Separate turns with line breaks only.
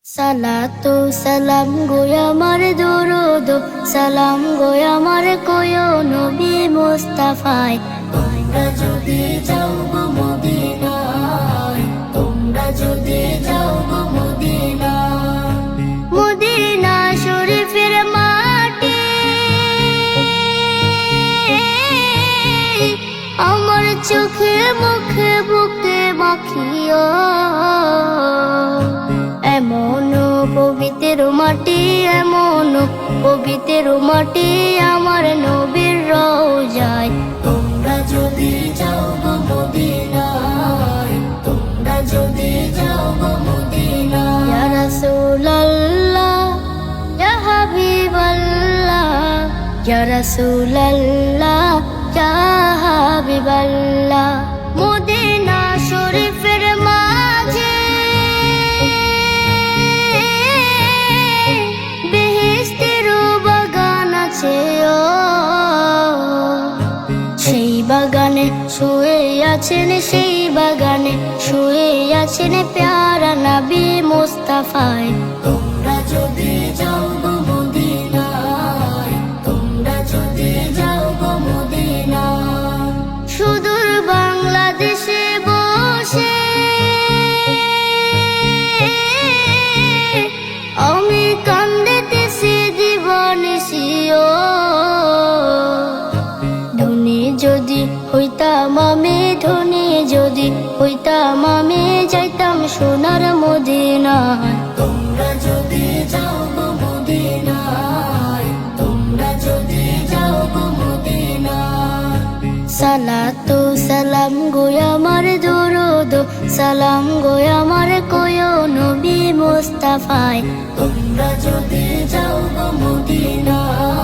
সালাতু সালাম গো আমার দরুদ সালাম গো আমার কোয়ো নবী মুস্তাফায়। তোমরা যদি যাও গো মদিনায়, তোমরা যদি যাও গো মদিনায়, মদিনা শরীফের মাটি আমার চোখে মুখে বুকে মাখিও। এমন পবিত্র মাটি, এমন পবিত্র মাটি আমার নবীর রওজায়। তোমরা যদি যাও গো মদিনায়, তোমরা যদি যাও গো মদিনায়। ইয়া রাসূলুল্লাহ ইয়া হাবিবাল্লাহ, ইয়া রাসূলুল্লাহ ইয়া হাবিবাল্লাহ। মদিনা শরীফের মাঝে সেই বাগানে শুয়ে আছেন, সেই বাগানে শুয়ে আছেন প্যারা নবী মুস্তাফায়। তোমরা যদি যাও গো মদিনায়, তোমরা যদি যাও গো মদিনায়। সুদূর বাংলাদেশে বসে আমি কান্দিতেছি দিবানিশিও। ধনী যদি হইতাম আমি, ধনী যদি হইতাম আমি, যাইতাম সোনার মদিনায়। তোমরা যদি যাও গো মদিনায়, তোমরা যদি যাও গো মদিনায়। সালাতু সালাম গো আমার দরুদ সালাম গো আমার কোয়ো নবী মুস্তাফায়। তোমরা যদি যাও গো মদিনায়।